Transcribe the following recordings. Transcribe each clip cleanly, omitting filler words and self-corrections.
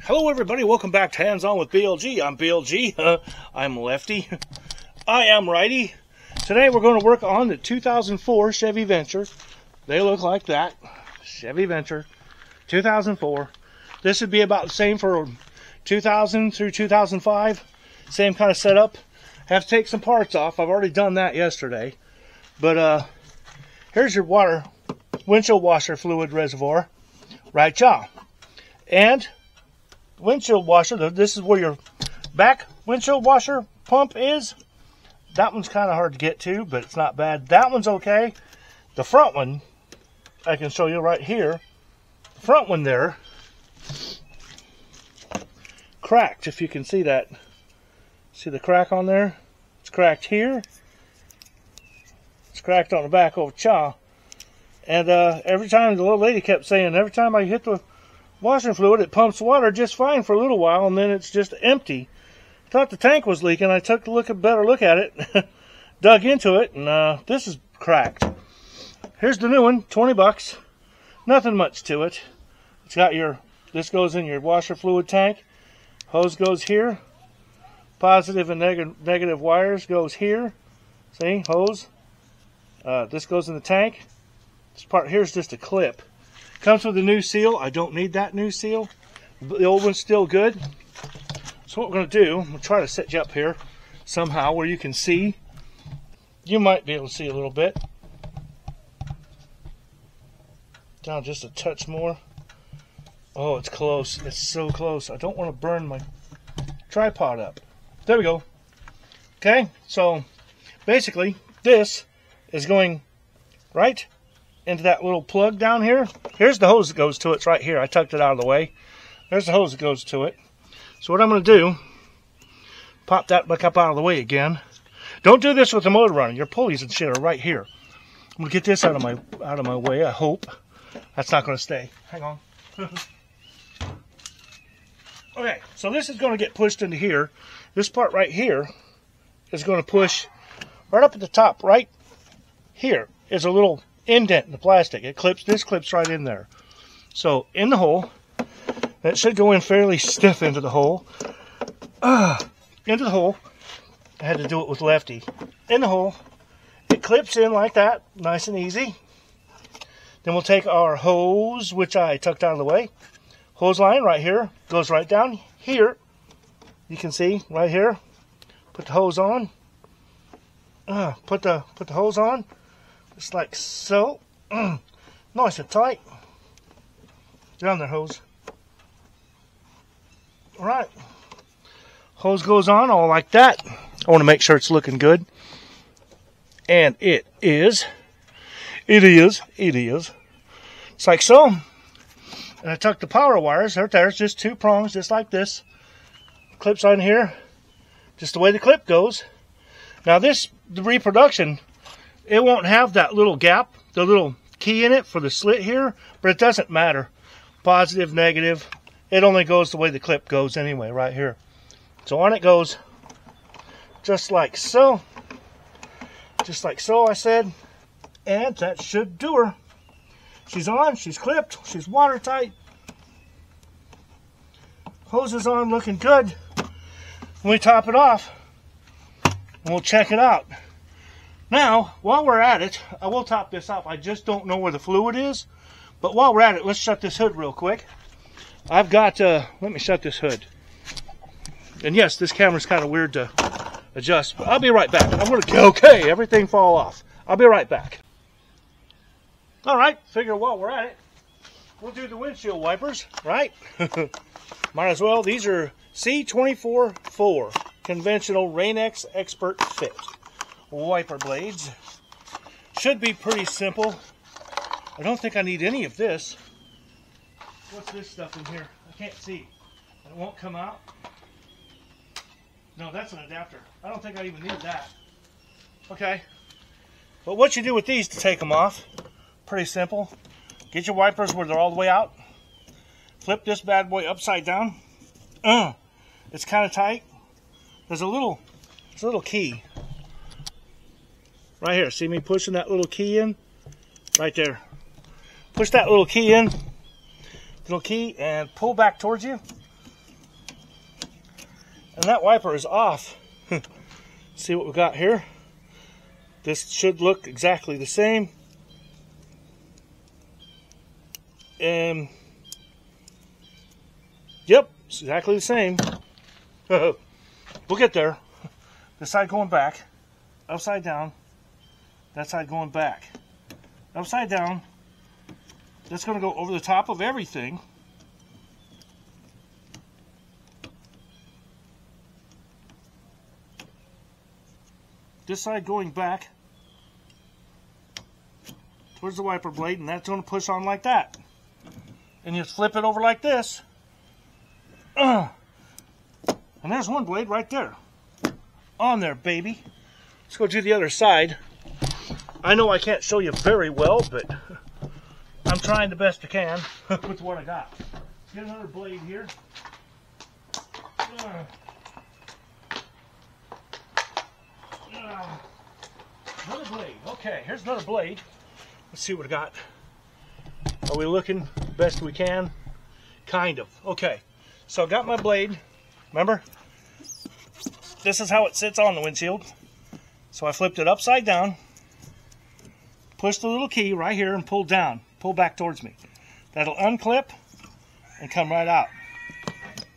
Hello everybody, welcome back to Hands On with BLG. I'm BLG, I'm lefty, I am righty. Today we're going to work on the 2004 Chevy Venture. They look like that, Chevy Venture, 2004. This would be about the same for 2000 through 2005, same kind of setup. Have to take some parts off, I've already done that yesterday. But here's your windshield washer fluid reservoir, right y'all. And windshield washer, this is where your back windshield washer pump is. That one's kind of hard to get to, but it's not bad. That one's okay. The front one, I can show you right here. The front one there, cracked, if you can see that. See the crack on there? It's cracked here. It's cracked on the back over chaw. And every time, the little lady kept saying, every time I hit the washing fluid, it pumps water just fine for a little while, and then it's just empty. Thought the tank was leaking. I took a better look at it, dug into it, and this is cracked. Here's the new one, 20 bucks. Nothing much to it. It's got this goes in your washer fluid tank. Hose goes here. Positive and negative wires goes here. See, hose. This goes in the tank. This part here is just a clip. Comes with a new seal. I don't need that new seal. The old one's still good. So what we're going to do, I'm going to try to set you up here somehow where you can see. You might be able to see a little bit. Down just a touch more. Oh, it's close. It's so close. I don't want to burn my tripod up. There we go. Okay, so basically this is going right into that little plug down here. Here's the hose that goes to it. It's right here. I tucked it out of the way. There's the hose that goes to it. So what I'm going to do, pop that back up out of the way again. Don't do this with the motor running. Your pulleys and shit are right here. I'm going to get this out of my way, I hope. That's not going to stay. Hang on. Okay, so this is going to get pushed into here. This part right here is going to push right up at the top. Right here is a little indent in the plastic. This clips right in there. So in the hole, that should go in fairly stiff into the hole. Into the hole. I had to do it with lefty. In the hole, it clips in like that, nice and easy. Then we'll take our hose, which I tucked out of the way. Hose line right here goes right down here. You can see right here. Put the hose on. Put the hose on. Just like so. Nice and tight. Down there, hose. Alright. Hose goes on all like that. I want to make sure it's looking good. And it is. It is. It's like so. And I tucked the power wires right there. It's just two prongs, just like this. Clips on here. Just the way the clip goes. Now the reproduction, it won't have that little gap, the little key in it for the slit here, but it doesn't matter. Positive, negative, it only goes the way the clip goes anyway, right here. So on it goes, just like so. Just like so, I said. And that should do her. She's on, she's clipped, she's watertight. Hose is on, looking good. When we top it off, and we'll check it out. Now, while we're at it, I will top this off. I just don't know where the fluid is. But while we're at it, let's shut this hood real quick. I've got, let me shut this hood. And yes, this camera's kind of weird to adjust, but I'll be right back. I'm going to, okay, everything fall off. I'll be right back. All right, figure while we're at it, we'll do the windshield wipers, right? Might as well. These are C24-4 conventional Rain-X Expert Fit wiper blades. Should be pretty simple. I don't think I need any of this. What's this stuff in here? I can't see. It won't come out. No, that's an adapter. I don't think I even need that. Okay. But what you do with these to take them off, pretty simple. Get your wipers where they're all the way out. Flip this bad boy upside down. It's kind of tight. There's a little key right here. See me pushing that little key in? Right there. Push that little key in. Little key and pull back towards you. And that wiper is off. See what we got here? This should look exactly the same. And yep, it's exactly the same. We'll get there. This side going back, upside down. That side going back, upside down. That's going to go over the top of everything. This side going back towards the wiper blade, and that's going to push on like that. And you flip it over like this. And there's one blade right there. On there, baby. Let's go do the other side. I know I can't show you very well, but I'm trying the best I can with what I got. Get another blade here. Another blade. Okay, here's another blade. Let's see what I got. Are we looking best we can? Kind of. Okay, so I got my blade. Remember? This is how it sits on the windshield. So I flipped it upside down, pushed the little key right here and pulled down. Pull back towards me. That'll unclip and come right out.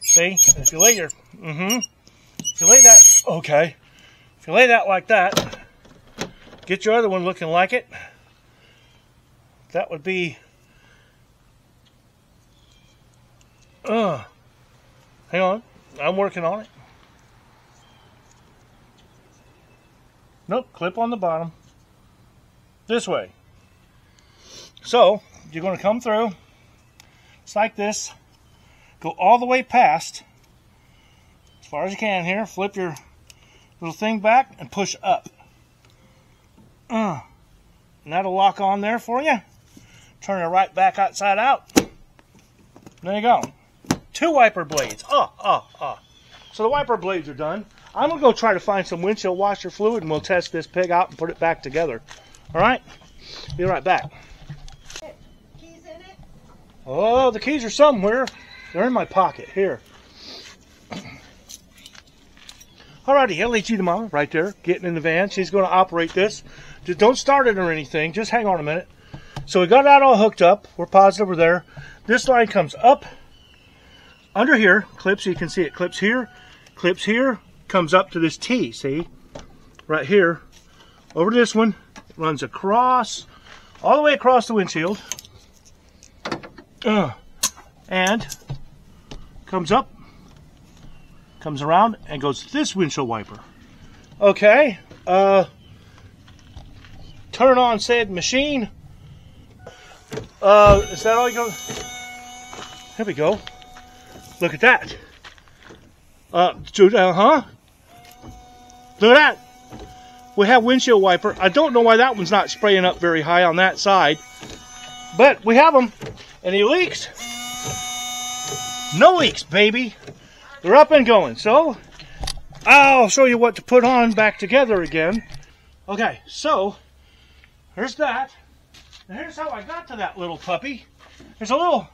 See? And if you lay your... If you lay that... Okay. If you lay that like that, get your other one looking like it. That would be... hang on. I'm working on it. Nope, clip on the bottom. This way. So, you're going to come through. It's like this. Go all the way past, as far as you can here. Flip your little thing back and push up. And that'll lock on there for you. Turn it right back outside out. There you go. 2 wiper blades. So the wiper blades are done. I'm going to go try to find some windshield washer fluid and we'll test this pig out and put it back together. Alright? Be right back. Keys in it? Oh, the keys are somewhere. They're in my pocket. Here. Alrighty, LHG to Mama right there, getting in the van. She's going to operate this. Just don't start it or anything. Just hang on a minute. So we got that all hooked up. We're positive we're there. This line comes up under here, clips. You can see it clips here, comes up to this T. See, right here, over to this one. It runs across, all the way across the windshield, and comes up, comes around, and goes to this windshield wiper. Okay. Turn on said machine. Is that all you go? There we go. Look at that. Look at that. We have windshield wiper. I don't know why that one's not spraying up very high on that side, but we have them. Any leaks? No leaks, baby. They're up and going. So I'll show you what to put on back together again. Okay, so here's that. And here's how I got to that little puppy. There's a little,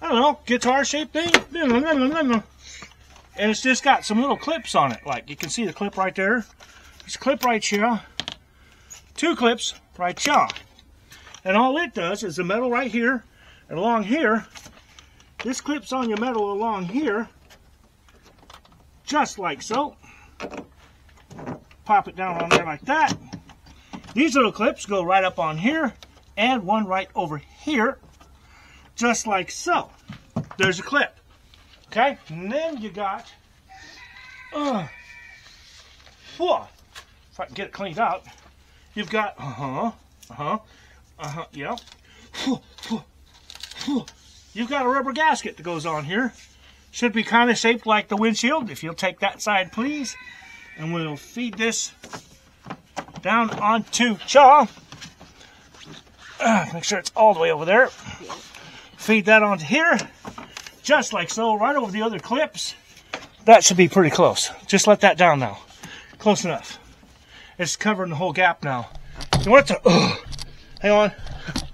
I don't know, guitar-shaped thing. And it's just got some little clips on it. Like, you can see the clip right there. There's a clip right here. 2 clips right here. And all it does is the metal right here and along here. This clips on your metal along here. Just like so. Pop it down on there like that. These little clips go right up on here. And one right over here, just like so. There's a clip. Okay, and then you got, if I can get it cleaned out, you've got, yeah. You've got a rubber gasket that goes on here. Should be kind of shaped like the windshield. If you'll take that side, please. And we'll feed this down onto chaw. Make sure it's all the way over there. Feed that onto here, just like so, right over the other clips. That should be pretty close. Just let that down now. Close enough. It's covering the whole gap now. You want it to, hang on.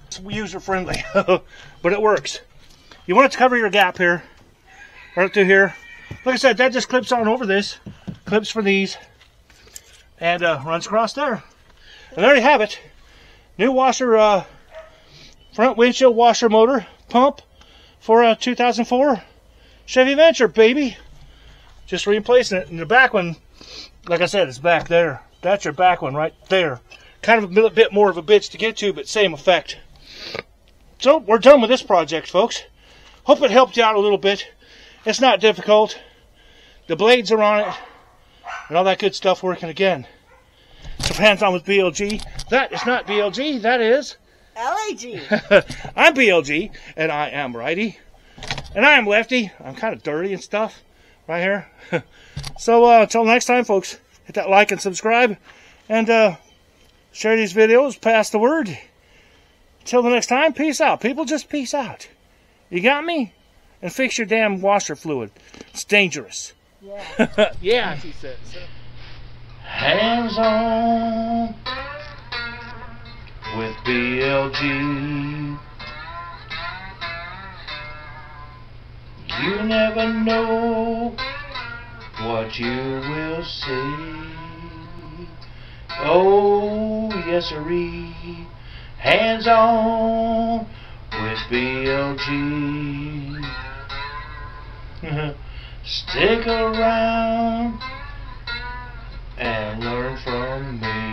It's user friendly, but it works. You want it to cover your gap here, right through here. like I said, that just clips on over this. Clips for these. And runs across there. And there you have it. New washer, front windshield washer motor pump for a 2004 Chevy Venture, baby. Just replacing it. And the back one, like I said, it's back there. That's your back one right there. Kind of a bit more of a bitch to get to, but same effect. So, we're done with this project, folks. Hope it helped you out a little bit. It's not difficult. The blades are on it. And all that good stuff working again. So, hands-on with BLG. That is not BLG. That is... LAG. I'm BLG, and I am righty. And I am lefty. I'm kind of dirty and stuff right here. So, until next time, folks, hit that like and subscribe. And, share these videos, pass the word. Until the next time, peace out. People, just peace out. You got me? And fix your damn washer fluid. It's dangerous. Yeah. Yeah, she said. Hands on with BLG. You never know what you will see. Oh, yes, sirree. Hands on with BLG. Stick around and learn from me.